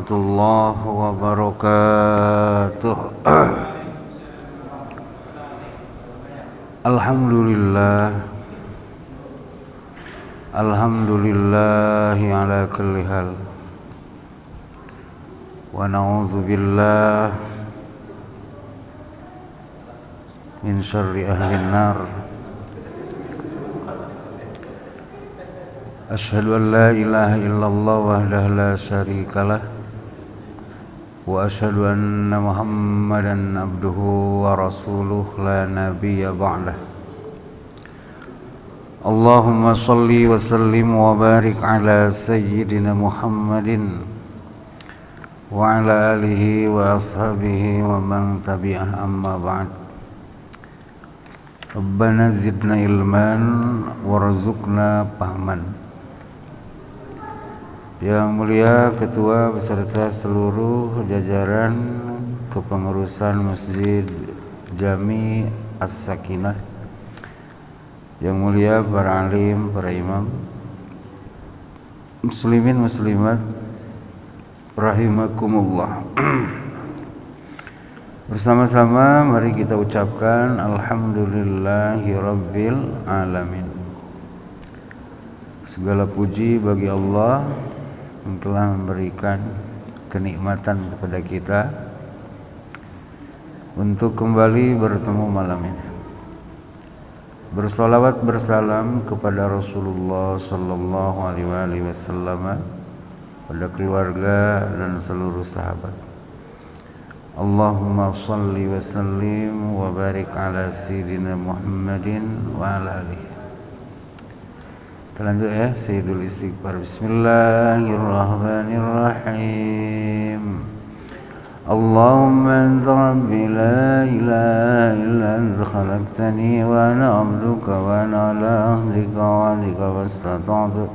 warahmatullahi wabarakatuh. Alhamdulillahi ala kulli hal. Wa na'udzubillah min syarri ahlin nar. Asyhadu an la ilaha illallah wahdahu la syarikalah wa asyhadu anna Muhammadan abduhu wa rasuluh la nabiyya ba'dah. Allahumma shalli wa sallim wa barik ala sayyidina Muhammadin wa ala alihi wa ashabihi wa man tabi'ah, amma ba'd. Rabbana zidna ilman warzuqna fahman. Yang mulia Ketua beserta seluruh jajaran kepengurusan Masjid Jami As-Sakinah, yang mulia para alim, para imam, muslimin muslimat rahimakumullah. Bersama-sama mari kita ucapkan alhamdulillahirabbil alamin. Segala puji bagi Allah yang telah memberikan kenikmatan kepada kita untuk kembali bertemu malam ini. Bersolawat bersalam kepada Rasulullah sallallahu alaihi wasallam, pada keluarga dan seluruh sahabat. Allahumma shalli wa sallim wa barik ala sayyidina Muhammadin wa ala alihi. Kita lanjut ya, Sayyidul Istighfar. Bismillahirrahmanirrahim. Allahumma anta rabbi la ilaha illa anta khalaqtani wa ana abduka wa ana ala ahdika wa wa'dika mastata'tu.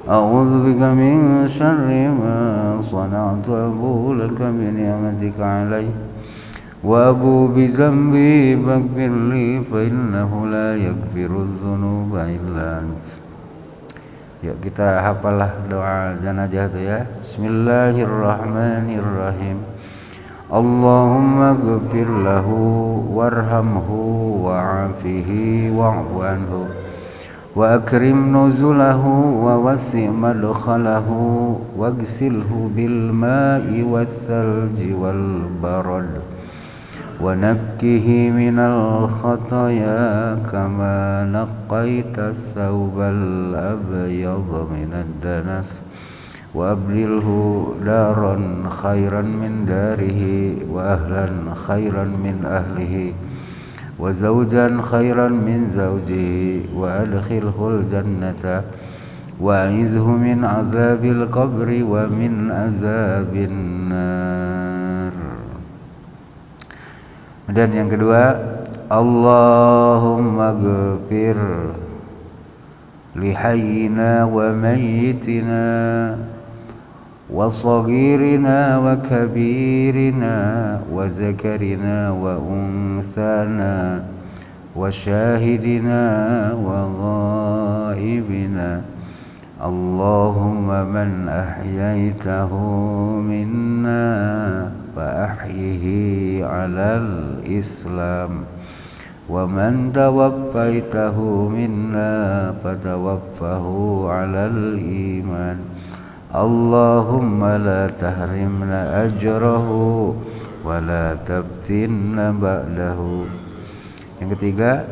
A'udzu bika min syarri ma sana'tu, abu'u laka bi ni'matika 'alayya wa abu'u bi dzambi faghfir li fa innahu la yaghfiru dzunuba illa anta. Yuk kita hafalah doa jenazah itu ya. Bismillahirrahmanirrahim. Allahumma ghfir lahu warhamhu wa'afihi wa'fu anhu wa akrim nuzulahu wa wasi' madkhalahu waghsilhu bil ma'i wath thalji wal barad wa nakkihi minal khataya kama naqqaita thawbal abyadha minad danas wa abdilhu daran khairan min darihi wa ahlan khairan min ahlihi wa zawjan khairan min zawjihi wa adkhilhul jannata wa a'izhu min azabil qabri wa min azabin nar. Dan yang kedua, Allahumma ghfir li hayyina wa mayyitina wa saghirina wa kabirina wa zakarina wa unthana wa syahidina wa ghaibina. Allahumma man ahyaitahu minna fa ahyihi 'alal Islam wa man tawaffaitahu minna fatawaffahu 'alal iman. Allahumma la tahrimna ajrahu wa la tabtinna ba'dahu. Yang ketiga,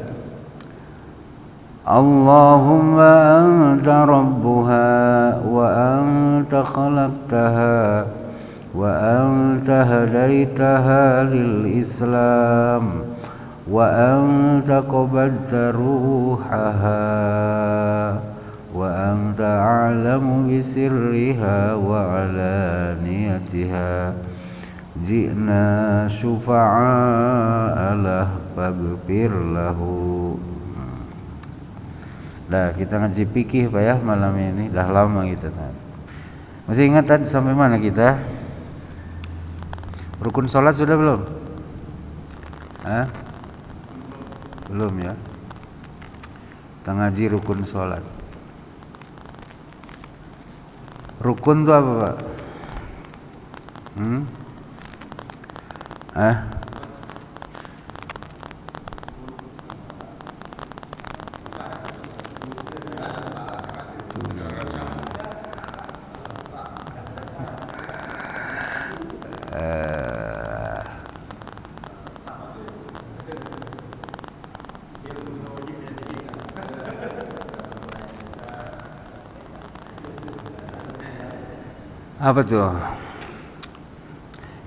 Allahumma anta rabbuha wa anta khalaqtaha wa anta hadaitaha lil Islam wa anta qabadta ruhaha wa anta a'lamu bi sirriha wa alaniyatiha. Ji'na syufa'a lah faghfir lahu. Dah kita ngaji fikih Pak ya malam ini, dah lama kita. Masih ingat tadi sampai mana kita? Rukun sholat sudah belum? Belum ya. Kita ngaji rukun sholat. Rukun itu apa Pak? Apa tuh?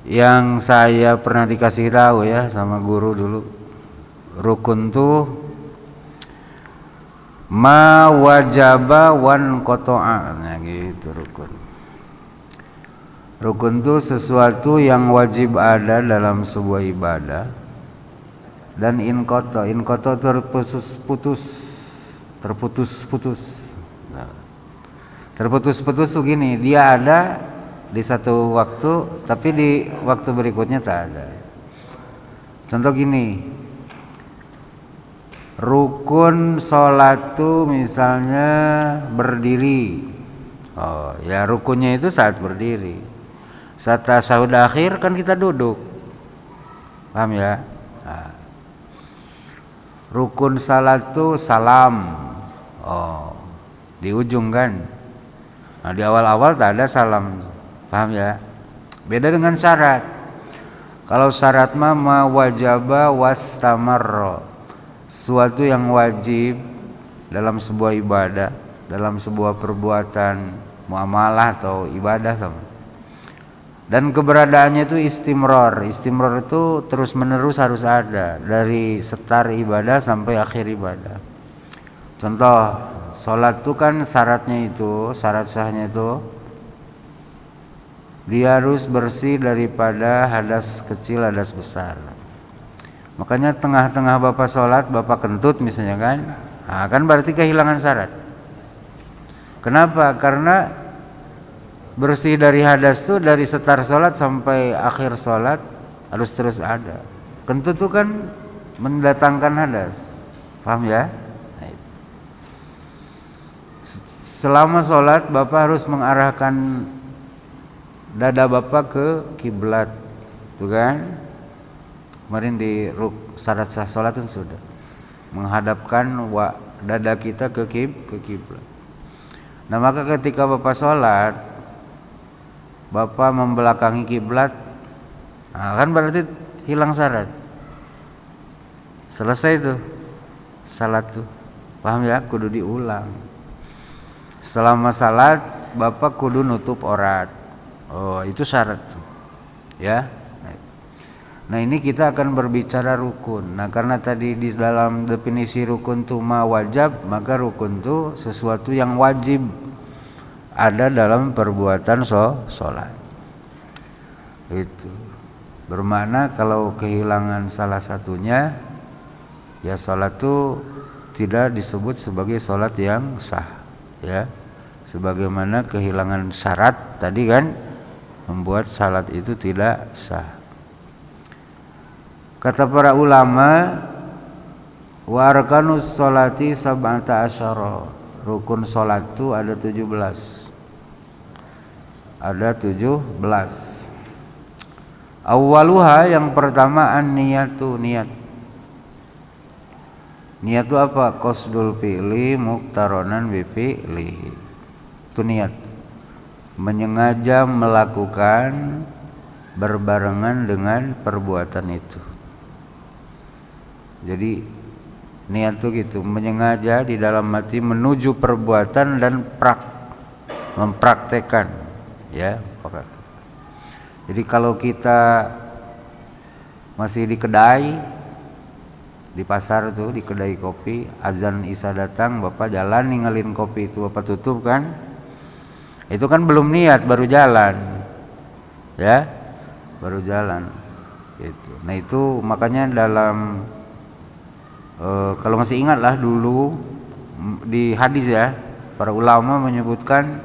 Yang saya pernah dikasih tahu ya sama guru dulu. Rukun tuh ma wajaba wan qata'a. Nah gitu rukun. Rukun tuh sesuatu yang wajib ada dalam sebuah ibadah dan inqata terputus-putus. Nah, terputus-putus tuh gini, dia ada di satu waktu tapi di waktu berikutnya tak ada. Contoh gini, rukun sholat tuh misalnya berdiri. Oh ya, rukunnya itu saat berdiri. Saat tasyahud akhir kan kita duduk, paham ya? Nah, rukun salat tuh salam. Oh, di ujung kan. Nah, di awal-awal tak ada salam, paham ya? Beda dengan syarat. Kalau syarat ma wajaba wastamarra, sesuatu yang wajib dalam sebuah ibadah, dalam sebuah perbuatan muamalah atau ibadah sama. Dan keberadaannya itu istimror. Istimror itu terus menerus harus ada dari start ibadah sampai akhir ibadah. Contoh, sholat itu kan syaratnya itu, syarat sahnya itu dia harus bersih daripada hadas kecil, hadas besar. Makanya tengah-tengah bapak sholat, bapak kentut misalnya kan, nah, kan berarti kehilangan syarat. Kenapa? Karena bersih dari hadas tuh dari start sholat sampai akhir sholat harus terus ada. Kentut tuh kan mendatangkan hadas, paham ya? Selama sholat bapak harus mengarahkan dada bapak ke kiblat, tuh kan? Kemarin di syarat sah sholat kan sudah menghadapkan dada kita ke kiblat. Nah maka ketika bapak sholat, bapak membelakangi kiblat, nah kan berarti hilang syarat. Selesai tuh salat tuh, paham ya? Kudu diulang. Selama salat bapak kudu nutup aurat. Oh itu syarat ya. Nah ini kita akan berbicara rukun. Nah karena tadi di dalam definisi rukun tuh ma wajab, maka rukun tuh sesuatu yang wajib ada dalam perbuatan sholat. Itu bermakna kalau kehilangan salah satunya, ya sholat tuh tidak disebut sebagai sholat yang sah, ya. Sebagaimana kehilangan syarat tadi kan membuat salat itu tidak sah. Kata para ulama, wa arkanus sholati sab'ata asyara, rukun sholat itu ada 17. Ada 17. Awaluha, yang pertama an-niyatu, niat. Niat itu apa? Qasdul fi'li muqtaronan bi fi'lihi. Itu niat. Menyengaja melakukan berbarengan dengan perbuatan itu. Jadi niat itu gitu, menyengaja di dalam hati menuju perbuatan dan mempraktekkan, ya. Jadi kalau kita masih di kedai, di pasar tuh, di kedai kopi, azan isya datang, bapak jalan ninggalin kopi itu, bapak tutup kan, itu kan belum niat, baru jalan, ya, baru jalan gitu. Nah itu makanya dalam kalau masih ingat lah dulu di hadis ya, para ulama menyebutkan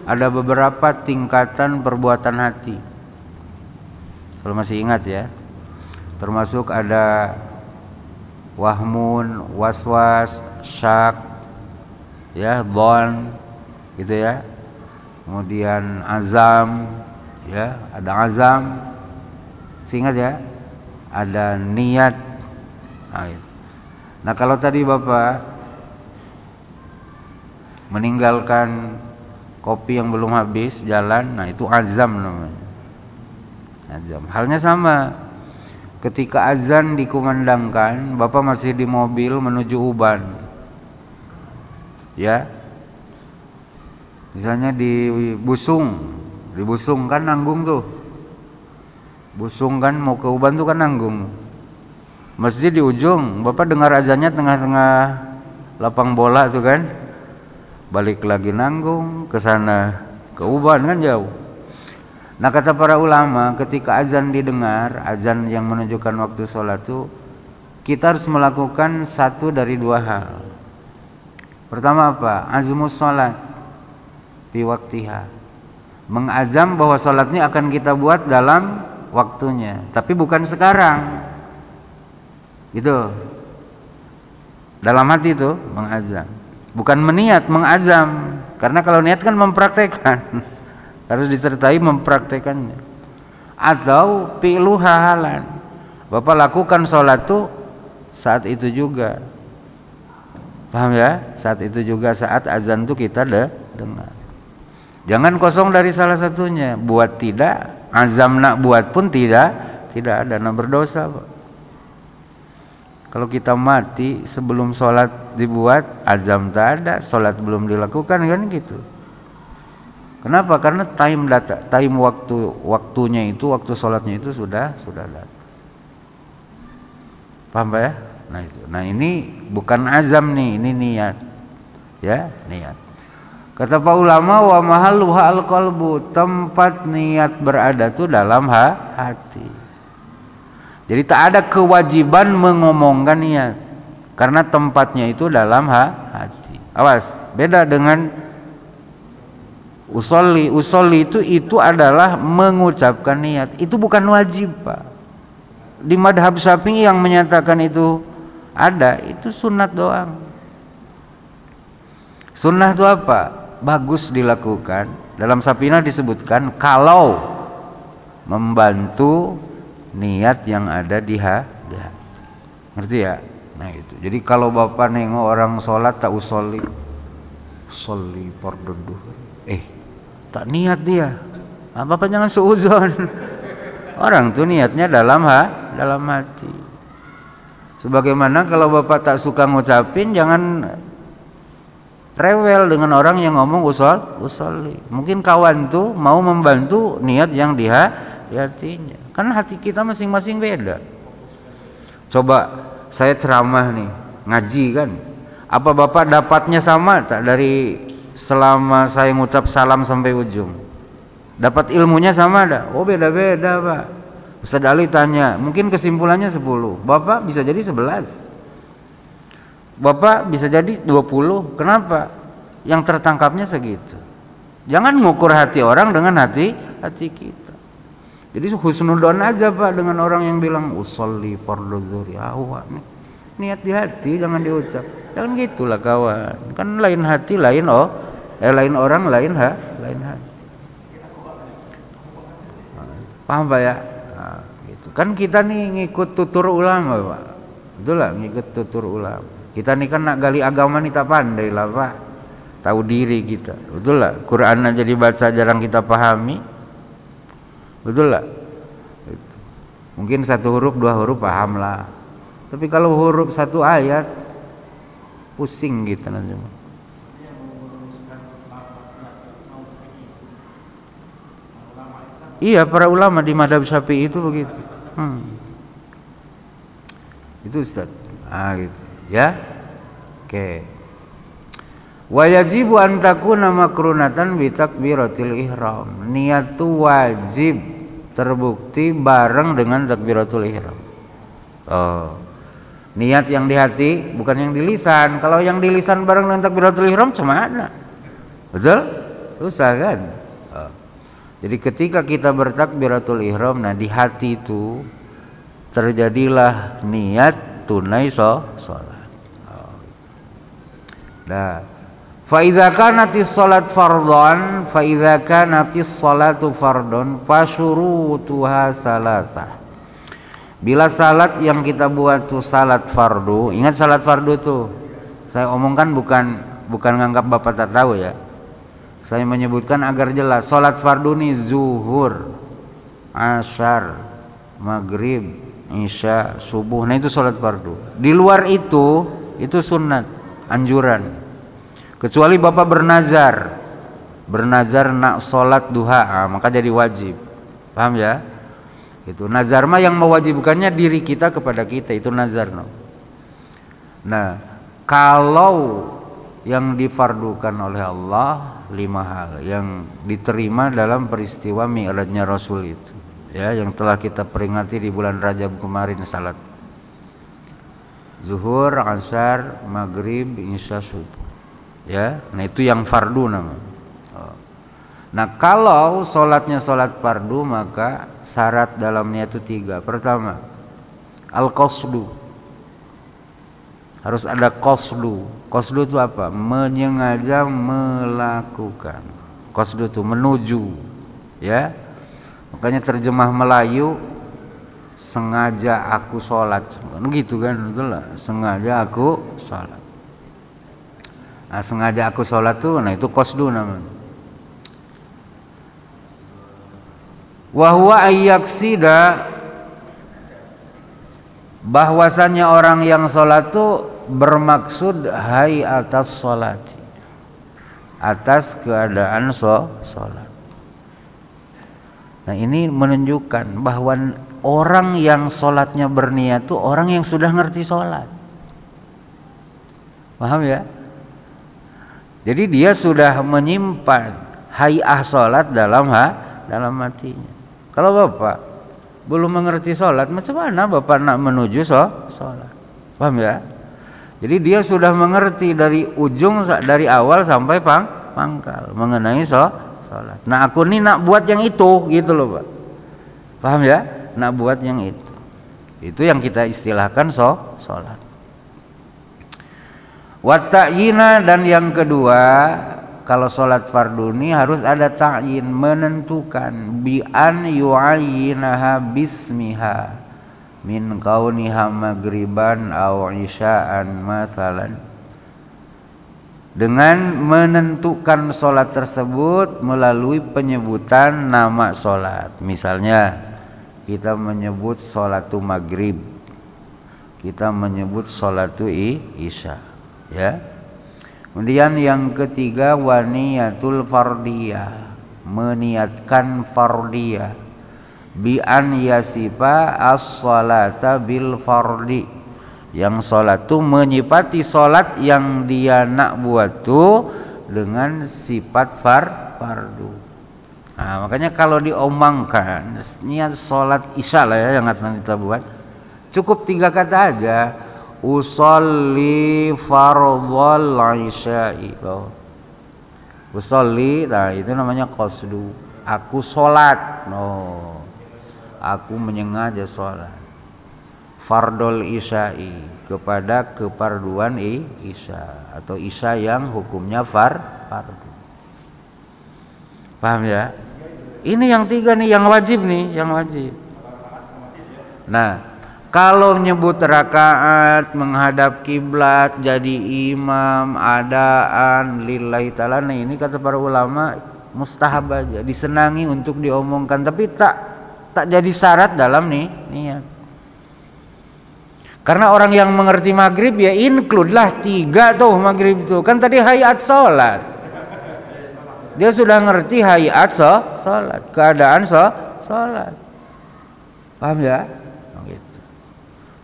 ada beberapa tingkatan perbuatan hati. Kalau masih ingat ya, termasuk ada wahmun, waswas, syak, ya, dhon, gitu ya. Kemudian azam, ya, ada azam, seingat ya, ada niat. Nah kalau tadi Bapak meninggalkan kopi yang belum habis jalan, nah itu azam namanya. Azam. Halnya sama. Ketika azan dikumandangkan, Bapak masih di mobil menuju Uban. Ya. Misalnya di Busung kan nanggung tuh. Busung kan mau ke Uban tuh kan nanggung. Masjid di ujung, Bapak dengar azannya tengah-tengah lapang bola tuh kan. Balik lagi nanggung ke sana, ke Uban kan jauh. Nah kata para ulama, ketika azan didengar, azan yang menunjukkan waktu sholat itu, kita harus melakukan satu dari dua hal. Pertama apa? Azmus sholat fi waktiha, mengazam bahwa sholatnya akan kita buat dalam waktunya, tapi bukan sekarang. Gitu. Dalam hati itu mengazam, bukan meniat, mengazam. Karena kalau niat kan mempraktekkan. Harus disertai mempraktekannya. Atau fi'luha halan, Bapak lakukan sholat tuh saat itu juga. Paham ya? Saat itu juga, saat azan tuh kita dengar. Jangan kosong dari salah satunya. Buat tidak, azam nak buat pun tidak ada, nah berdosa Pak. Kalau kita mati sebelum sholat dibuat, azam tak ada, sholat belum dilakukan kan gitu. Kenapa? Karena waktunya itu, waktu sholatnya itu sudah datang. Paham Pak ya? Nah itu. Nah ini bukan azam nih, ini niat. Ya, niat. Kata Pak ulama, wa mahalluha al-qalbu, tempat niat berada tuh dalam hati. Jadi tak ada kewajiban mengomongkan niat, karena tempatnya itu dalam hati. Awas, beda dengan usolli itu adalah mengucapkan niat. Itu bukan wajib Pak. Di madhab Syafi'i yang menyatakan itu ada, itu sunat doang. Sunnah itu apa? Bagus dilakukan. Dalam Safinah disebutkan kalau membantu niat yang ada di hati. Ngerti ya? Nah itu. Jadi kalau Bapak nengok orang sholat tak usolli fardhu duhur, tak niat dia, Bapak jangan suuzon. Orang tuh niatnya dalam hati. Sebagaimana kalau Bapak tak suka ngucapin, jangan rewel dengan orang yang ngomong usolli. Mungkin kawan tuh mau membantu niat yang di hatinya. Kan hati kita masing-masing beda. Coba saya ceramah nih, ngaji kan, apa Bapak dapatnya sama tak dari selama saya ngucap salam sampai ujung? Dapat ilmunya sama dah? Oh beda-beda Pak. Ustaz Ali tanya, mungkin kesimpulannya 10, Bapak bisa jadi 11, Bapak bisa jadi 20. Kenapa? Yang tertangkapnya segitu. Jangan ngukur hati orang dengan hati kita. Jadi husnudon aja Pak dengan orang yang bilang usolli fardhu zuhri, niat di hati, jangan diucap. Jangan gitulah kawan. Kan lain hati, lain orang, lain hati. Paham Pak ya? Nah, gitu. Kan kita nih ngikut tutur ulama Pak. Betul lah, ngikut tutur ulama. Kita nih kan nak gali agama nih tak pandai lah Pak. Tahu diri kita. Betul lah. Quran aja dibaca jarang kita pahami. Betul lah. Mungkin satu huruf, dua huruf paham lah. Tapi kalau huruf satu ayat pusing gitu nanti. Iya, para ulama di madhab Syafi'i itu begitu. Itu Ustaz. Gitu. Ya. Oke. Wa yajibu an takuna makrunatan bi takbiratil ihram. Niat itu wajib terbukti bareng dengan takbiratul ihram. Niat yang di hati bukan yang di lisan. Kalau yang di lisan bareng dengan takbiratul ihram cemana? Betul? Susah kan? Jadi ketika kita bertakbiratul ihram, nah di hati itu terjadilah niat tunai sholat. Nah, Fa idza kanatis salat fardhon, fa idza kanatis salatu fardhon fasyurutuha salasah. Bila salat yang kita buat tuh salat fardu, ingat salat fardu tuh saya omongkan bukan nganggap Bapak tak tahu ya. Saya menyebutkan agar jelas. Salat fardu nih zuhur, asar, maghrib, isya, subuh. Nah itu salat fardu. Di luar itu sunat, anjuran. Kecuali Bapak bernazar nak sholat duha, maka jadi wajib. Paham ya? Itu nazar mah yang mewajibkannya diri kita kepada kita, itu nazar. No. Nah, kalau yang difardukan oleh Allah 5 hal yang diterima dalam peristiwa Mi'rajnya Rasul itu, ya, yang telah kita peringati di bulan Rajab kemarin, salat zuhur, asar, maghrib, isya, subuh. Ya, nah itu yang fardu namanya. Nah kalau sholatnya sholat fardu maka syarat dalamnya itu 3. Pertama, al-qasdu, harus ada qasdu. Qasdu itu apa? Menyengaja melakukan. Qasdu itu menuju, ya. Makanya terjemah Melayu sengaja aku sholat, gitu kan, betul lah. Sengaja aku sholat. Nah, sengaja aku sholat tuh, nah itu qasdu namanya. Wa huwa ayyaksida, bahwasannya orang yang sholat tuh bermaksud hai atas sholati, atas keadaan sholat. Nah ini menunjukkan bahwa orang yang sholatnya berniat tuh orang yang sudah ngerti sholat. Paham ya? Jadi dia sudah menyimpan hayah sholat dalam hatinya. Kalau Bapak belum mengerti sholat, macam mana Bapak nak menuju sholat? Paham ya? Jadi dia sudah mengerti dari ujung, dari awal sampai pangkal mengenai sholat. Nah aku ini nak buat yang itu, gitu loh Pak. Paham ya? Nak buat yang itu. Itu yang kita istilahkan sholat. Wat ta'yina, dan yang kedua, kalau sholat fardu ini harus ada ta'yin, menentukan, bi an yu'ayyinaha bismiha min kauniha maghriban aw isya'an masalan, dengan menentukan sholat tersebut melalui penyebutan nama sholat. Misalnya kita menyebut sholatu maghrib, kita menyebut sholatu isya, ya. Kemudian yang ketiga, waniyatul fardiyah, meniatkan fardiyah, bi an yasifa as-salata bil fardi, yang sholat tuh menyifati sholat yang dia nak buat tuh dengan sifat fardu. Nah, makanya kalau diomongkan niat sholat isya lah ya yang akan kita buat, cukup 3 kata aja. Usolli fardhal isya'i. Usolli, nah itu namanya qasdu. Aku sholat, no, aku menyengaja sholat. Fardhal isya'i, kepada keparduan isya, atau isya yang hukumnya fardu. Paham ya? Ini yang 3 nih, yang wajib nih, yang wajib. Nah, kalau nyebut rakaat, menghadap kiblat, jadi imam, adaan lillahi ta'ala, nah ini kata para ulama mustahab aja, disenangi untuk diomongkan, tapi tak jadi syarat dalam niat. Karena orang yang mengerti maghrib ya include lah 3 tuh maghrib tuh, kan tadi hayat sholat, dia sudah ngerti hayat sholat, keadaan sholat. Paham ya?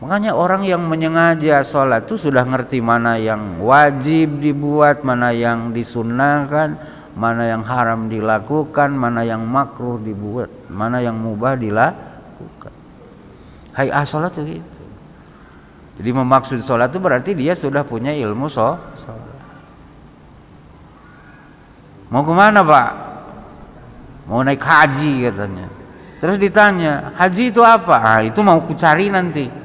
Makanya orang yang menyengaja sholat itu sudah ngerti mana yang wajib dibuat, mana yang disunnahkan, mana yang haram dilakukan, mana yang makruh dibuat, mana yang mubah dilakukan. Hayah sholat itu gitu. Jadi memaksud sholat itu berarti dia sudah punya ilmu sholat. Mau kemana Pak? Mau naik haji katanya. Terus ditanya, haji itu apa? Ah, itu mau ku cari nanti.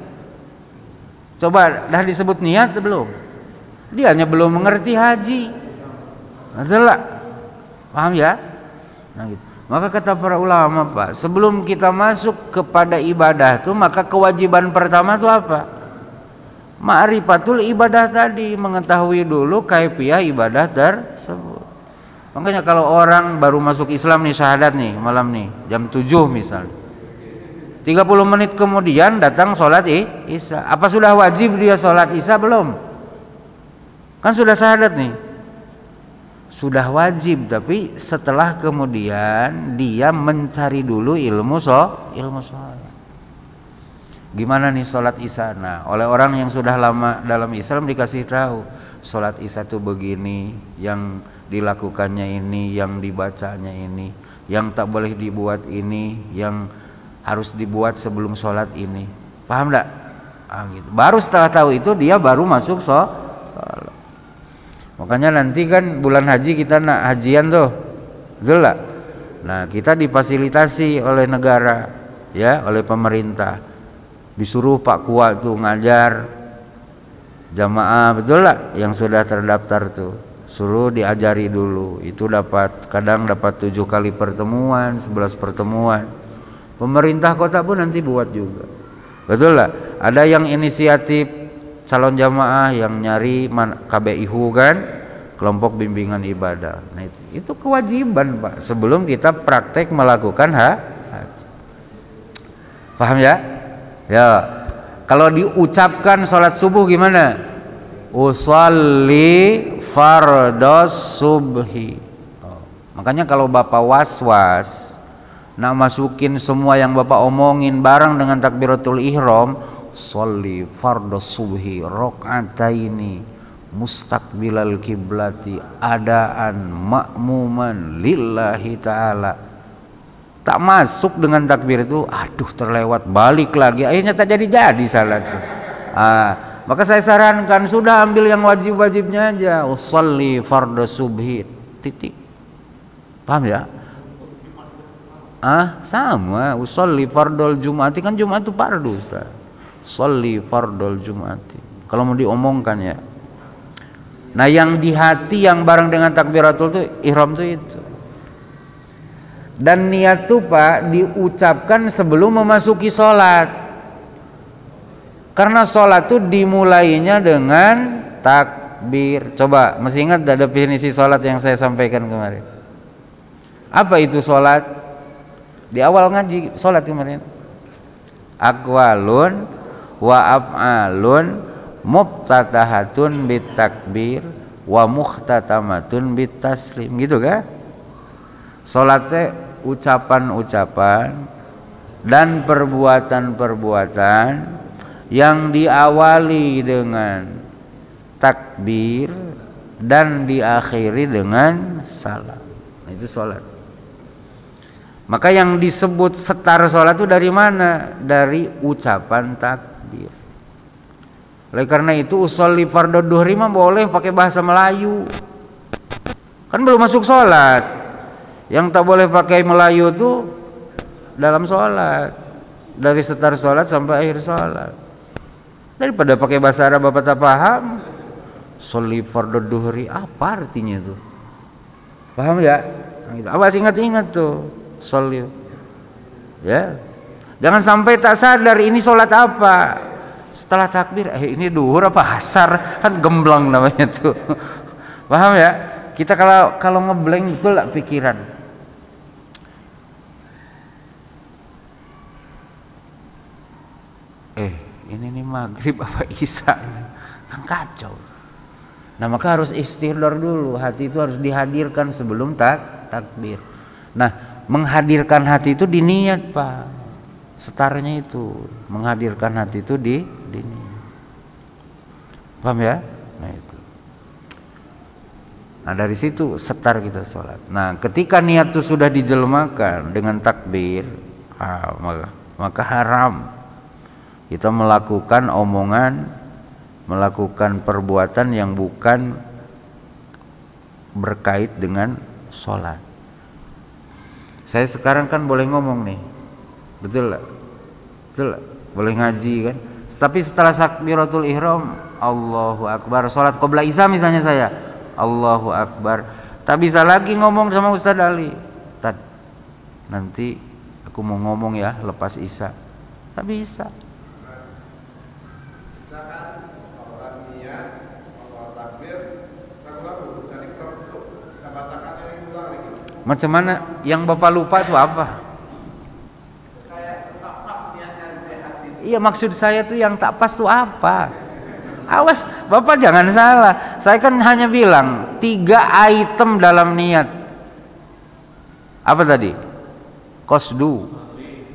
Coba dah disebut niat belum? Dia hanya belum mengerti haji. Betul lah. Paham ya? Nah, gitu. Maka kata para ulama Pak, sebelum kita masuk kepada ibadah tuh, maka kewajiban pertama tuh apa? Ma'rifatul ibadah tadi, mengetahui dulu kaifiah ibadah tersebut. Makanya kalau orang baru masuk Islam nih, syahadat nih malam nih jam 7 misalnya, 30 menit kemudian datang sholat isya. Apa sudah wajib dia sholat isya? Belum. Kan sudah syahadat nih. Sudah wajib, tapi setelah kemudian dia mencari dulu ilmu sholat. Gimana nih sholat isya? Nah, oleh orang yang sudah lama dalam Islam dikasih tahu sholat isya itu begini, yang dilakukannya ini, yang dibacanya ini, yang tak boleh dibuat ini, yang harus dibuat sebelum sholat ini. Paham enggak? Gitu. Baru setelah tahu itu dia baru masuk sholat. Makanya nanti kan bulan haji kita nak hajian tuh, betul lah. Nah, kita difasilitasi oleh negara, ya, oleh pemerintah. Disuruh Pak Kua tuh ngajar jamaah, betul lah, yang sudah terdaftar tuh. Suruh diajari dulu. Itu kadang dapat 7 kali pertemuan, 11 pertemuan. Pemerintah kota pun nanti buat juga. Betul lah. Ada yang inisiatif calon jamaah yang nyari KBIHU kan, kelompok bimbingan ibadah. Nah, itu kewajiban Pak sebelum kita praktek melakukan haji. Paham ya? Ya. Kalau diucapkan sholat subuh gimana? Usolli fardos subhi. Makanya kalau Bapak was-was nak masukin semua yang Bapak omongin bareng dengan takbiratul ihram, sholli fardhu subhi rakaataini mustaqbilal kiblati adaan ma'muman lillahi ta'ala. Tak masuk dengan takbir itu, aduh terlewat, balik lagi, akhirnya tak jadi salat. Maka saya sarankan sudah ambil yang wajib-wajibnya aja, sholli fardhu subhi titik. Paham ya? Sama, usolli fardhul jum'ati, kan Jumat itu fardu Ustaz. Sholli fardhul jum'ati. Kalau mau diomongkan ya. Nah, yang di hati yang bareng dengan takbiratul tuh ihram tuh itu. Dan niat tuh Pak diucapkan sebelum memasuki sholat. Karena sholat tuh dimulainya dengan takbir. Coba masih ingat definisi sholat yang saya sampaikan kemarin? Apa itu sholat? Di awal ngaji sholat kemarin, aqwalun wa af'alun mubtatahatun bitakbir wa muhtatamatun bitaslim, gitu kan? Sholatnya ucapan-ucapan dan perbuatan-perbuatan yang diawali dengan takbir dan diakhiri dengan salam. Itu sholat. Maka yang disebut setar sholat itu dari mana? Dari ucapan takbir. Oleh karena itu usolli fardhu duhri mah boleh pakai bahasa Melayu. Kan belum masuk sholat. Yang tak boleh pakai Melayu tuh dalam sholat. Dari setar sholat sampai akhir sholat. Daripada pakai bahasa Arab Bapak tak paham. Sholli fardhu duhri apa artinya itu? Paham ya? Awas ingat-ingat tuh. Sholli, ya, jangan sampai tak sadar ini sholat apa. Setelah takbir, ini duhur apa asar, kan gemblang namanya tuh. Paham ya? Kita kalau ngeblank betul lah pikiran. Ini nih maghrib apa isya, kan kacau. Nah, maka harus istihdar dulu, hati itu harus dihadirkan sebelum takbir. Nah, menghadirkan hati itu diniat Pak. Setarnya itu menghadirkan hati itu di niat. Paham ya? Nah itu. Nah dari situ setar kita sholat. Nah ketika niat itu sudah dijelmakan dengan takbir, maka haram kita melakukan omongan, melakukan perbuatan yang bukan berkait dengan sholat. Saya sekarang kan boleh ngomong nih, betul lah, betul lah, boleh ngaji kan. Tapi setelah takbiratul ihram, Allahu Akbar, sholat qobla isya misalnya saya, Allahu Akbar. Tak bisa lagi ngomong sama Ustadz Ali. Tad, nanti aku mau ngomong ya lepas Isya. Tak bisa. Macam mana? Yang Bapak lupa itu apa? Iya, maksud saya tuh yang tak pas tuh apa? Awas, Bapak jangan salah. Saya kan hanya bilang 3 item dalam niat. Apa tadi? Qasdu,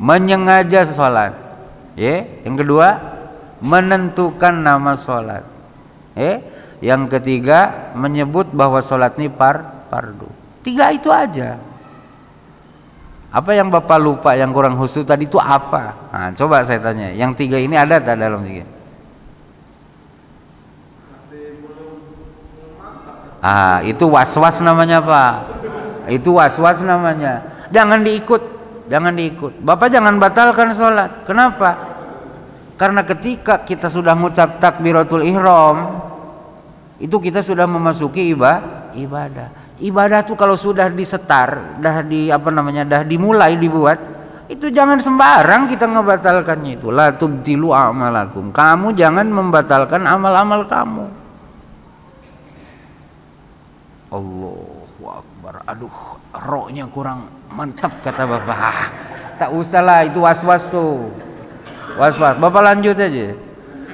menyengaja sholat. Yang kedua, menentukan nama sholat. Yang ketiga, menyebut bahwa sholat ini fardu. 3 itu aja. Apa yang Bapak lupa, yang kurang khusyuk tadi itu apa? Nah, coba saya tanya, yang 3 ini ada tak dalam 3? Itu was-was namanya Pak. Itu was-was namanya. Jangan diikut, jangan diikut. Bapak jangan batalkan sholat. Kenapa? Karena ketika kita sudah mengucap takbiratul ihram, itu kita sudah memasuki ibadah. Ibadah tuh kalau sudah disetar, dah dimulai dibuat, itu jangan sembarang kita ngebatalkannya itu. La tubtilu a'malakum. Kamu jangan membatalkan amal-amal kamu. Allahu Akbar. Aduh, rohnya kurang mantap kata Bapak. Tak usahlah, itu was-was tuh. Was-was. Bapak lanjut aja.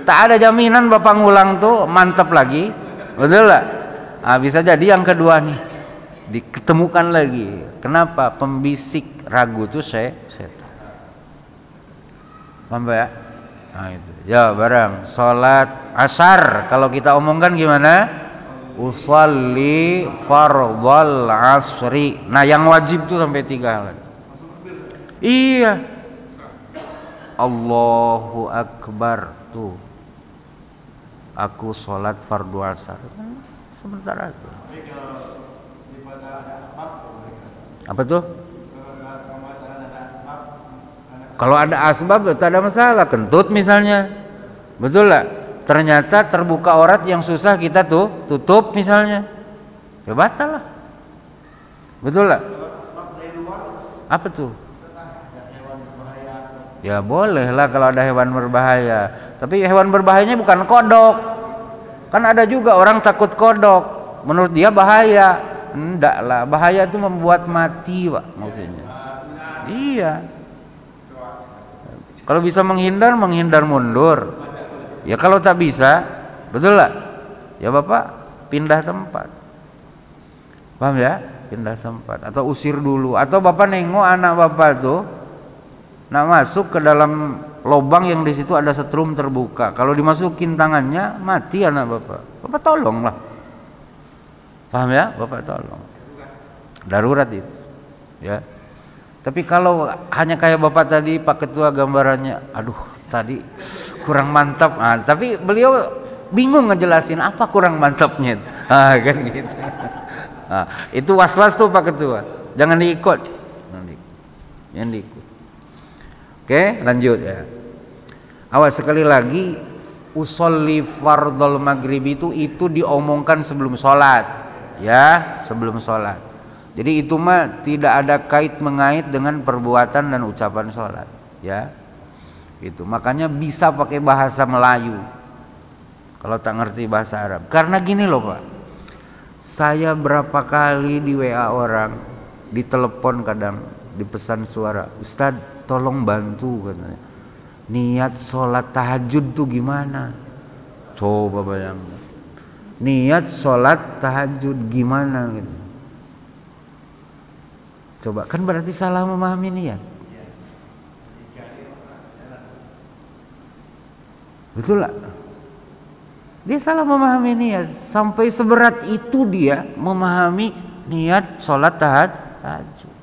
Tak ada jaminan Bapak ngulang tuh mantap lagi. Betul lah. Bisa jadi yang kedua nih diketemukan lagi. Kenapa? Pembisik ragu tuh setan. Paham ya? Itu. Ya barang sholat asar kalau kita omongkan gimana? Usolli fardhal asri. Nah yang wajib tuh sampai 3 hal. Iya. Allahu Akbar tuh. Aku sholat fardu asar. Sebentar aja. Apa tuh? Kalau ada asbab tak ada masalah. Kentut misalnya, betul lah. Ternyata terbuka aurat yang susah kita tuh tutup misalnya, ya batal lah. Betul lah. Apa tuh? Ya boleh lah kalau ada hewan berbahaya. Tapi hewan berbahayanya bukan kodok. Kan ada juga orang takut kodok. Menurut dia bahaya. Enggak lah, bahaya itu membuat mati Pak maksudnya. Iya. Kalau bisa menghindar mundur. Ya kalau tak bisa, betul lah. Ya Bapak pindah tempat. Paham ya? Pindah tempat atau usir dulu. Atau Bapak nengok anak Bapak tuh nak masuk ke dalam lubang yang di situ ada setrum terbuka. Kalau dimasukin tangannya mati anak Bapak. Bapak tolonglah. Paham ya? Bapak tolong. Darurat itu. Ya. Tapi kalau hanya kayak Bapak tadi Pak Ketua gambarannya, aduh tadi kurang mantap. Tapi beliau bingung ngejelasin apa kurang mantapnya itu. Kan gitu. Itu was-was tuh Pak Ketua. Jangan diikut. Jangan diikut. Oke, lanjut ya. Awas sekali lagi, usolli fardhal maghrib itu diomongkan sebelum sholat. Ya, sebelum sholat. Jadi itu mah tidak ada kait mengait dengan perbuatan dan ucapan sholat. Ya, itu makanya bisa pakai bahasa Melayu kalau tak ngerti bahasa Arab. Karena gini loh Pak, saya berapa kali di WA orang, di telepon kadang, di pesan suara, Ustadz tolong bantu katanya. Niat sholat tahajud tuh gimana? Coba bayangkan. Niat sholat tahajud gimana gitu. Coba, kan berarti salah memahami niat. Betul lah. Dia salah memahami niat. Sampai seberat itu dia memahami niat sholat tahajud.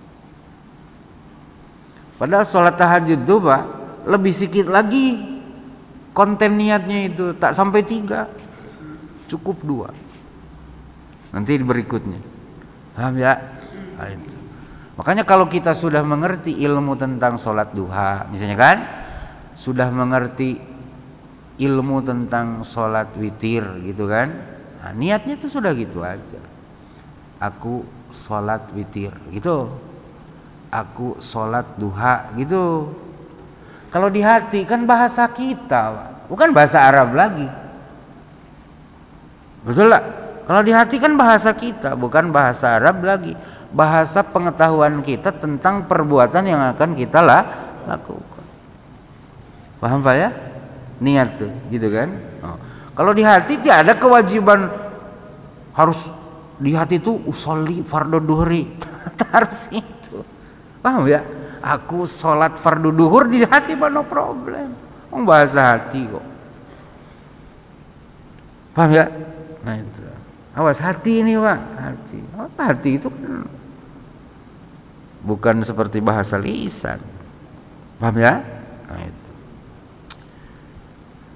Padahal sholat tahajud itu Pak lebih sedikit lagi konten niatnya itu, tak sampai 3, cukup 2. Nanti berikutnya, paham ya? Itu. Makanya kalau kita sudah mengerti ilmu tentang sholat duha, misalnya kan, sudah mengerti ilmu tentang sholat witir gitu kan, niatnya itu sudah gitu aja. aku sholat witir gitu, aku sholat duha gitu. Kalau di hati kan bahasa kita, bukan bahasa Arab lagi, betul lah. Kalau di hati kan bahasa kita, bukan bahasa Arab lagi, bahasa pengetahuan kita tentang perbuatan yang akan kita lakukan. Paham Pak ya? Niat tuh, gitu kan? Oh. Kalau di hati tidak ada kewajiban harus di hati itu usolli fardu duhri, harus itu. Paham ya? Aku sholat fardu duhur di hati, no problem. Bahasa hati kok. Paham ya? Nah itu. Awas hati ini Pak, hati. Hati itu kan bukan seperti bahasa lisan. Paham ya? Nah itu.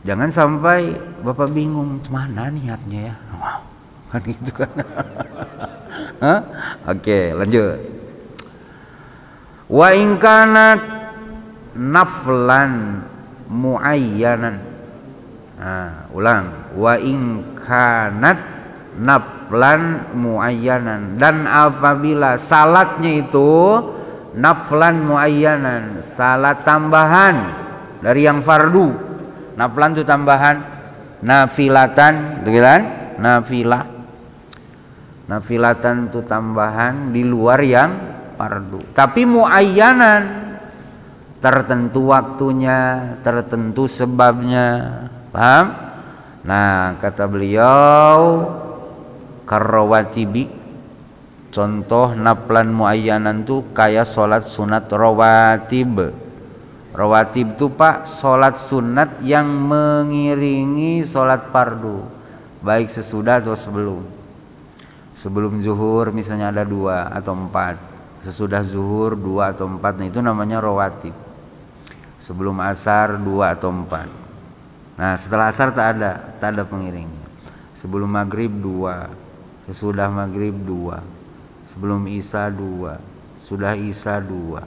Jangan sampai Bapak bingung mana niatnya ya. Wow. Kan gitu kan. Oke, lanjut. Wa in kanat naflan muayyanan. Nah, ulang. Wa in kanat naflan muayyanan, dan apabila salatnya itu naflan muayyanan, salat tambahan dari yang fardu. Naflan itu tambahan, nafilatan, gitu kan? Nafilah. Nafilatan itu tambahan di luar yang fardu. Tapi muayyanan, tertentu waktunya, tertentu sebabnya. Paham? Nah, kata beliau karawatibi, contoh naflan muayyanan tuh kayak sholat sunat rawatib. Rawatib tuh Pak, sholat sunat yang mengiringi sholat fardu, baik sesudah atau sebelum. Sebelum zuhur misalnya ada 2 atau 4, sesudah zuhur 2 atau 4, nah itu namanya rawatib. Sebelum asar 2 atau 4. Nah setelah asar tak ada pengiringnya. Sebelum maghrib 2, sesudah maghrib 2, sebelum isya 2, sudah isya 2,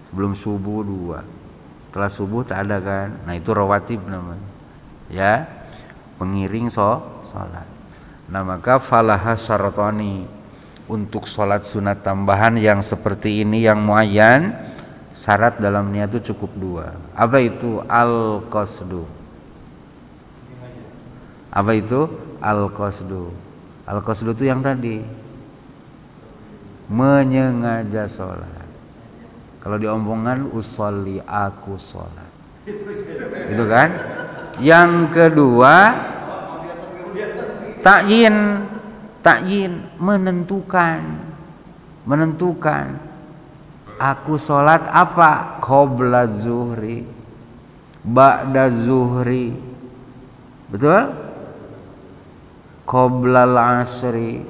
sebelum subuh 2, setelah subuh tak ada kan. Nah itu rawatib namanya ya, pengiring sholat. Nah maka falaha syaratani, untuk sholat sunat tambahan yang seperti ini yang muayyan, syarat dalam niat itu cukup 2. Apa itu? Al-qasdu. Apa itu? Al-qasdu. Al-qasdu itu yang tadi, menyengaja sholat. Kalau diomongan usolli, aku sholat, itu kan. Yang kedua takyin, menentukan aku sholat apa, qabla zuhri, ba'da zuhri, betul? Qoblal asri,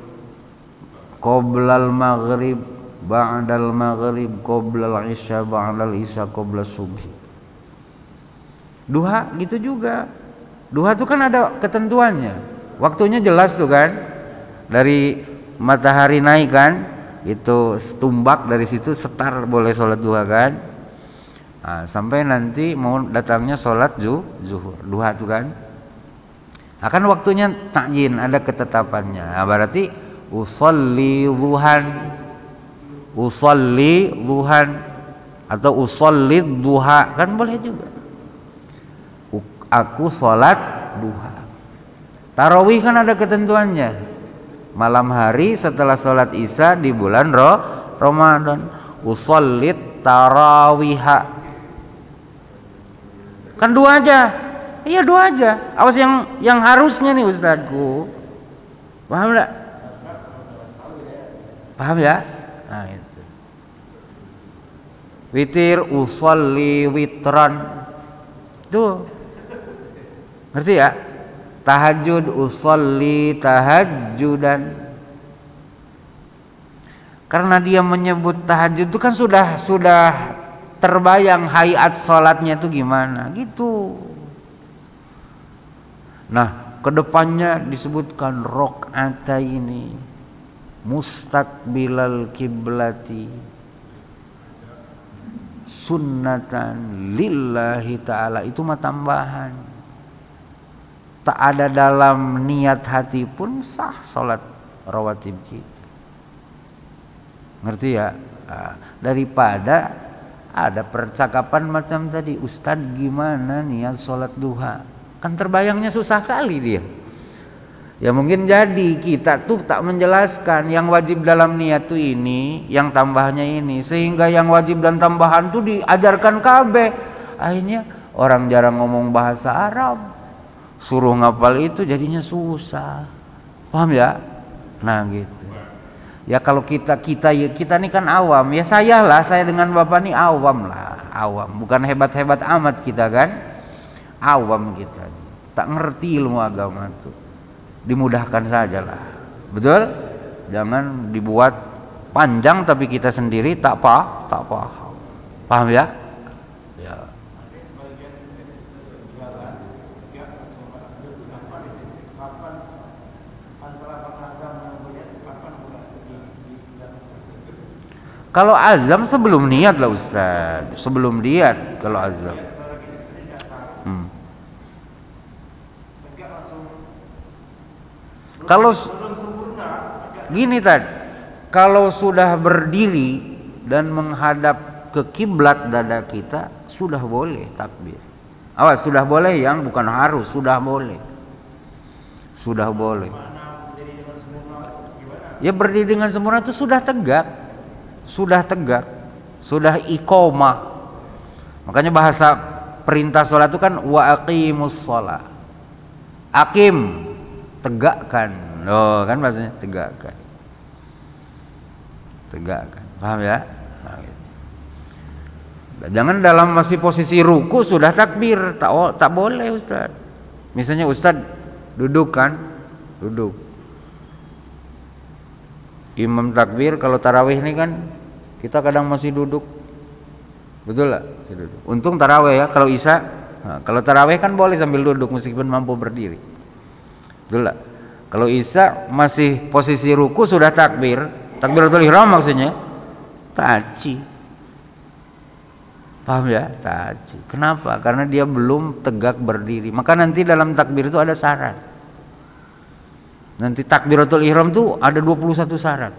qoblal maghrib, ba'dal maghrib, qoblal isya, ba'dal isya, qoblal subhi. Duha gitu juga. Duha itu kan ada ketentuannya, waktunya jelas tuh kan. Dari matahari naik kan, itu tumbak, dari situ setar boleh sholat duha kan. Nah, sampai nanti mau datangnya sholat zuhur, duha tuh kan. Akan waktunya takyin, ada ketetapannya. Nah, berarti usolli duhan atau usolli duha kan boleh juga. Aku sholat duha. Tarawih kan ada ketentuannya, malam hari setelah sholat isya di bulan Ramadan. Usolli tarawiha, kan 2 aja. Iya 2 aja. Awas yang harusnya nih ustadku. Paham enggak? Paham ya? Nah itu. Witir, usolli witran. Tuh. Ngerti ya? Tahajud, usolli tahajjudan. Karena dia menyebut tahajud itu kan sudah terbayang hayat sholatnya itu gimana gitu. Nah, kedepannya disebutkan rok'ataini mustaqbilal kiblati sunnatan lillahi ta'ala. Itu mah tambahan, tak ada dalam niat hati pun sah sholat rawatib kita. Ngerti ya? Nah, daripada ada percakapan macam tadi, Ustadz gimana niat sholat duha? Kan terbayangnya susah kali dia. Ya mungkin jadi kita tuh tak menjelaskan yang wajib dalam niat tuh ini, yang tambahnya ini, sehingga yang wajib dan tambahan tuh diajarkan kabeh. Akhirnya orang jarang ngomong bahasa Arab, suruh ngapal itu jadinya susah. Paham ya? Nah gitu. Ya kalau kita ini kan awam, ya saya dengan bapak ini awam lah, awam, bukan hebat-hebat amat kita kan, awam kita, tak ngerti ilmu agama tuh, dimudahkan sajalah, betul? Jangan dibuat panjang tapi kita sendiri tak paham, paham ya? Ya. Kalau azam sebelum niat lah Ustaz, sebelum niat kalau azam. Kalau gini tadi, kalau sudah berdiri dan menghadap ke kiblat dada kita sudah boleh takbir. Awas, sudah boleh, yang bukan harus, sudah boleh. Sudah boleh. Ya berdiri dengan sempurna itu sudah tegak. Sudah tegak, sudah iqomah. Makanya bahasa perintah sholat itu kan wa aqimus sholat. Aqim, tegakkan. Oh, kan bahasanya tegakkan. Tegakkan. Paham ya? Nah, gitu. Jangan dalam masih posisi ruku sudah takbir, tak boleh Ustaz. Misalnya Ustaz duduk kan? Duduk. Imam takbir, kalau tarawih ini kan kita kadang masih duduk, betul lah? Duduk. Untung tarawih ya, kalau isya, nah, kalau tarawih kan boleh sambil duduk meskipun mampu berdiri, betul lah? Kalau isya masih posisi ruku sudah takbir, takbiratul ihram maksudnya, taci, paham ya? Taci. Kenapa? Karena dia belum tegak berdiri. Maka nanti dalam takbir itu ada syarat. Nanti takbiratul ihram tuh ada 21 syarat.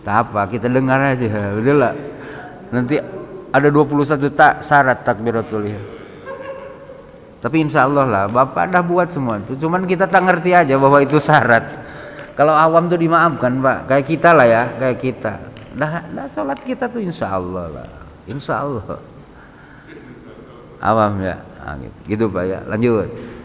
Tak apa, kita dengar aja, betul lah. Nanti ada 21 syarat takbiratul ihram. Tapi insya Allah lah, Bapak dah buat semua itu. Cuman kita tak ngerti aja bahwa itu syarat. Kalau awam tuh dimaafkan Pak, kayak kita lah ya, kayak kita. Dah sholat kita tuh insya Allah lah, insya Allah. Awam ya, nah, gitu Pak ya. Lanjut.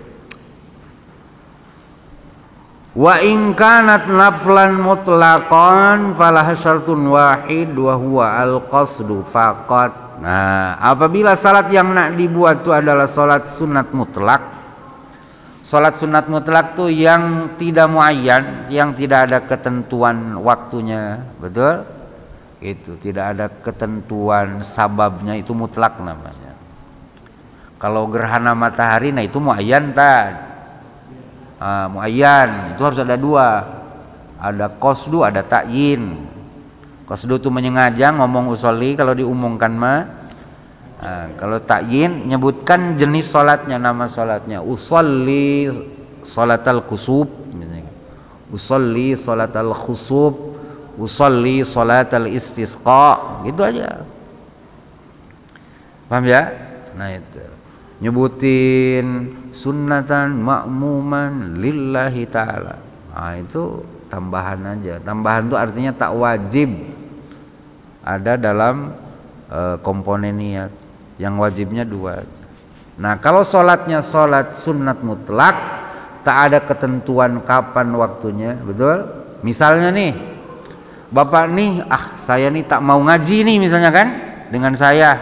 Wa in kanat naflan mutlaqan falah syartun wahid wa huwa al-qasdu faqat. Nah, apabila salat yang nak dibuat itu adalah salat sunat mutlak. Salat sunat mutlak tuh yang tidak muayyan, yang tidak ada ketentuan waktunya, betul? Itu tidak ada ketentuan sababnya, itu mutlak namanya. Kalau gerhana matahari, nah itu muayyan tadi. Muayyan itu harus ada dua, ada qasdu, ada ta'yin. Qasdu itu menyengaja ngomong usolli kalau diumumkan mah. Kalau ta'yin nyebutkan jenis salatnya, nama salatnya. Usolli salatal khusuf misalnya. Usolli salatal khusuf, usolli salatal istisqa, gitu aja. Paham ya? Nah itu. Nyebutin sunnatan ma'muman lillahi ta'ala. Nah itu tambahan aja. Tambahan itu artinya tak wajib ada dalam komponen niat. Yang wajibnya dua aja. Nah kalau sholatnya sholat sunnat mutlak, tak ada ketentuan kapan waktunya, betul? Misalnya nih, Bapak nih, saya nih tak mau ngaji nih misalnya kan, dengan saya,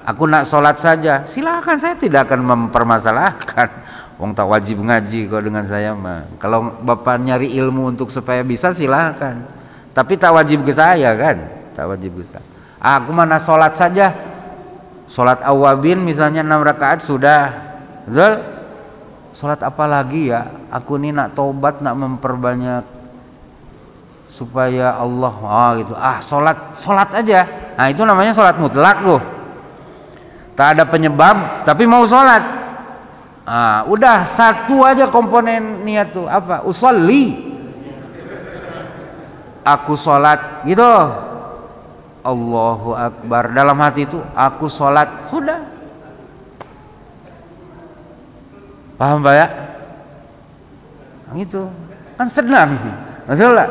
aku nak sholat saja, silakan, saya tidak akan mempermasalahkan. Wong tak wajib ngaji kok dengan saya mah. Kalau Bapak nyari ilmu untuk supaya bisa, silakan. Tapi tak wajib ke saya kan, tak wajib ke saya. Aku mana sholat saja, sholat awabin misalnya 6 rakaat sudah, betul? Sholat apa lagi ya? Aku ini nak tobat, nak memperbanyak supaya Allah, gitu. Sholat aja. Nah itu namanya sholat mutlak tuh. Tak ada penyebab, tapi mau sholat. Udah satu aja komponen niat tuh apa? Usolli. aku sholat gitu. Allahu Akbar, dalam hati itu aku sholat, sudah. Paham Pak ya? Gitu kan senang, betul lah.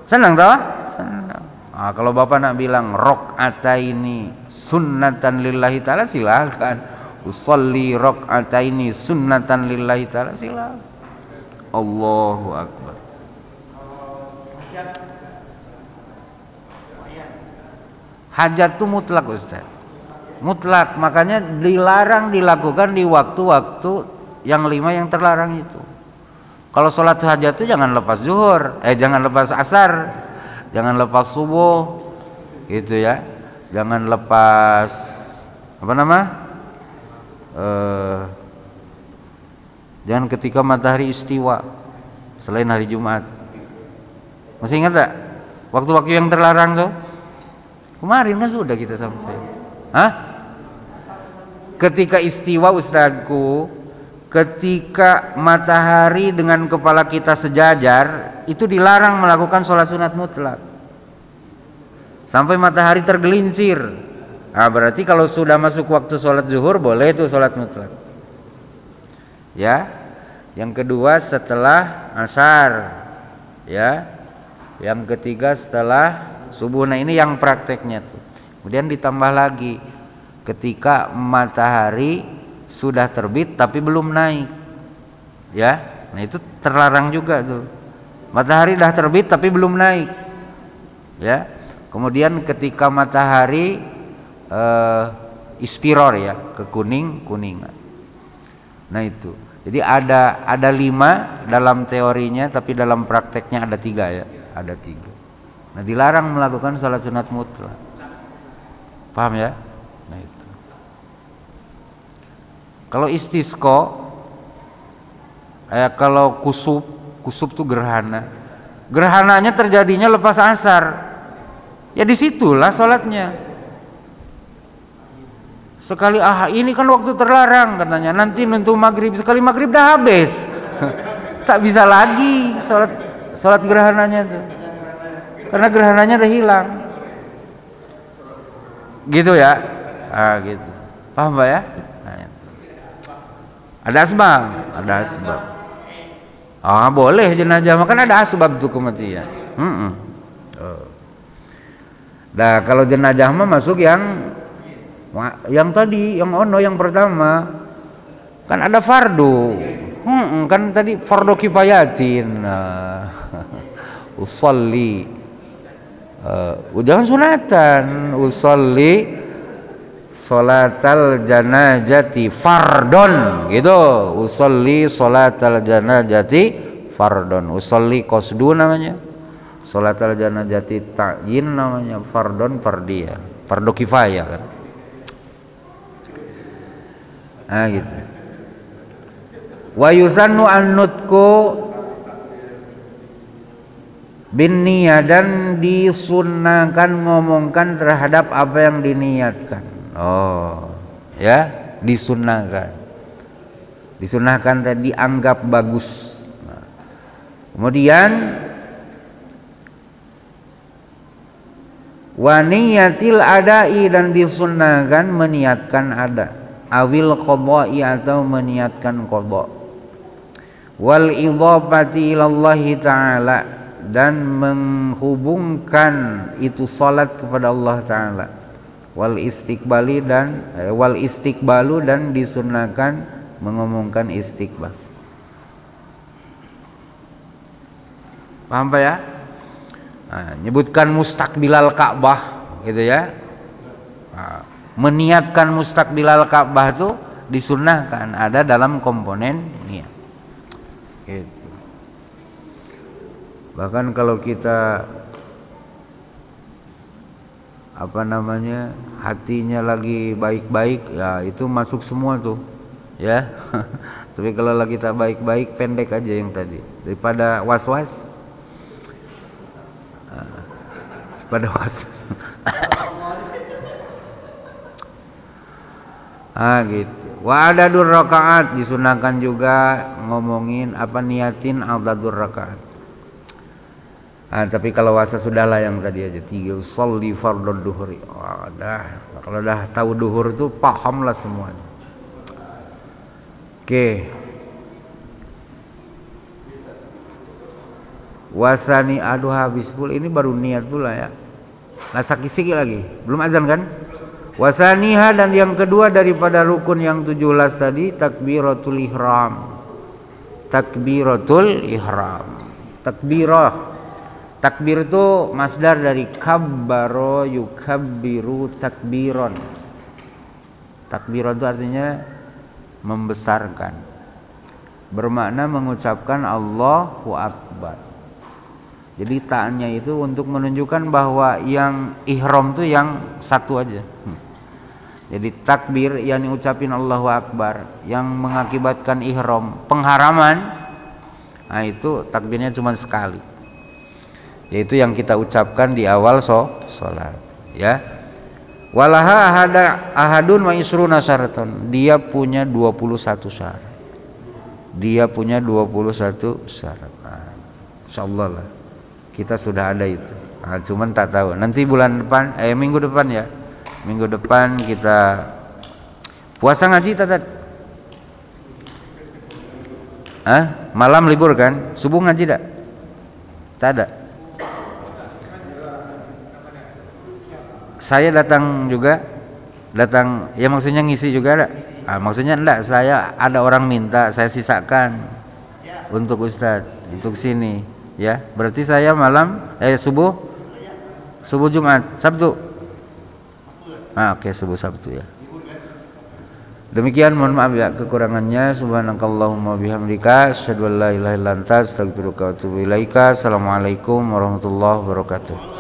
Senang tau? Senang. Nah, kalau bapak nak bilang rok'ataini sunnatan lillahi ta'ala, silakan. Usolli rok'ataini sunnatan lillahi ta'ala, silakan. Allahu Akbar. Hajat itu mutlak Ustaz, mutlak, makanya dilarang dilakukan di waktu-waktu yang 5 yang terlarang itu. Kalau sholat hajat itu jangan lepas zuhur, jangan lepas asar, jangan lepas subuh, gitu ya. Jangan lepas apa nama? Jangan ketika matahari istiwa, selain hari Jumat. Masih ingat tak? Waktu-waktu yang terlarang tuh? Kemarin kan sudah kita sampai. Hah? Ketika istiwa Ustadku, ketika matahari dengan kepala kita sejajar, itu dilarang melakukan sholat sunat mutlak sampai matahari tergelincir. Nah, berarti kalau sudah masuk waktu sholat zuhur boleh itu sholat mutlak ya. Yang kedua setelah asar ya. Yang ketiga setelah subuh. Nah ini yang prakteknya tuh. Kemudian ditambah lagi ketika matahari sudah terbit tapi belum naik ya. Nah itu terlarang juga tuh. Matahari dah terbit tapi belum naik ya. Kemudian ketika matahari ispiror ya, ke kuningan. Nah itu. Jadi ada 5 dalam teorinya, tapi dalam prakteknya ada 3 ya, ada 3. Nah dilarang melakukan sholat sunat mutlak. Paham ya? Nah itu. Kalau istisqa, kalau kusub tuh gerhana. Gerhananya terjadinya lepas asar. Ya disitulah sholatnya. Sekali ini kan waktu terlarang katanya. Nanti nunggu maghrib, sekali maghrib dah habis. Tak bisa lagi sholat gerhananya tuh. Karena gerhananya udah hilang. Gitu ya. Ah gitu. Paham Pak ya? Nah, itu. Ada asbab, boleh jenazah, kan ada asbab tuh kematian. Nah, kalau jenazah mah masuk yang tadi, yang yang pertama. Kan ada fardu. Kan tadi fardu kifayatin. Usolli jangan sunatan, usolli sholatal janazati fardon gitu. Usolli sholatal janazati fardon. Usolli qasdu namanya, sholatal janazati ta'yin namanya, fardon fardiyah, fardu kifayah kan. Nah gitu. Wa yusannu an-nutqu bin niyah, dan disunnahkan ngomongkan terhadap apa yang diniatkan. Ya, disunnahkan tadi dianggap bagus. Kemudian wa niyatil adai, dan disunnahkan meniatkan ada, awil qadha'i, atau meniatkan qadha, wal idhafati ilallahi ta'ala, dan menghubungkan itu salat kepada Allah Ta'ala, wal istiqbalu, dan disunnahkan mengumumkan istiqbal. Paham Pak ya? Nah, nyebutkan mustaqbilal Ka'bah gitu ya. Nah, meniatkan mustaqbilal Ka'bah itu disunnahkan, ada dalam komponen niat gitu. Bahkan kalau kita hatinya lagi baik-baik ya, itu masuk semua tuh ya. Tapi kalau lagi tak baik-baik, pendek aja yang tadi, daripada was-was. Gitu. Wa adadur rakaat, disunahkan juga ngomongin niatin adadur rakaat. Tapi kalau wasa sudahlah yang tadi aja 3 sholli fardhu duhri. Kalau dah tahu duhur itu pahamlah semuanya. Oke. Wasani aduh habis pula, ini baru niat pula ya. Siki lagi, belum azan kan? Wasaniha, dan yang kedua daripada rukun yang 17 tadi, takbiratul ihram. Takbiratul ihram. Takbir itu masdar dari kabbaro yukabbiru takbiron. Takbiron itu artinya membesarkan, bermakna mengucapkan Allahu Akbar. Jadi ta'nya itu untuk menunjukkan bahwa yang ihram itu yang satu aja. Jadi takbir yang diucapin Allahu Akbar yang mengakibatkan ihram, pengharaman, nah itu takbirnya cuma sekali. Yaitu yang kita ucapkan di awal sholat, ya. Walaha ahadun wa isruna syaraton. Dia punya 21 syarat. Nah, insyaallah lah kita sudah ada itu. Cuman tak tahu. Nanti bulan depan, minggu depan ya. Minggu depan kita puasa ngaji tak? Malam libur kan? Subuh ngaji tak? Tak ada. Saya datang juga, ya maksudnya ngisi juga ada. Maksudnya enggak, saya ada orang minta, saya sisakan untuk Ustadz, untuk sini, ya. Berarti saya malam, subuh Jumat, Sabtu. Oke, subuh Sabtu ya. Demikian, mohon maaf ya kekurangannya. Subhanakallahumma bihamdika, asyhadu an la ilaha illa anta, astaghfiruka wa atubu ilaika. Assalamualaikum warahmatullahi wabarakatuh.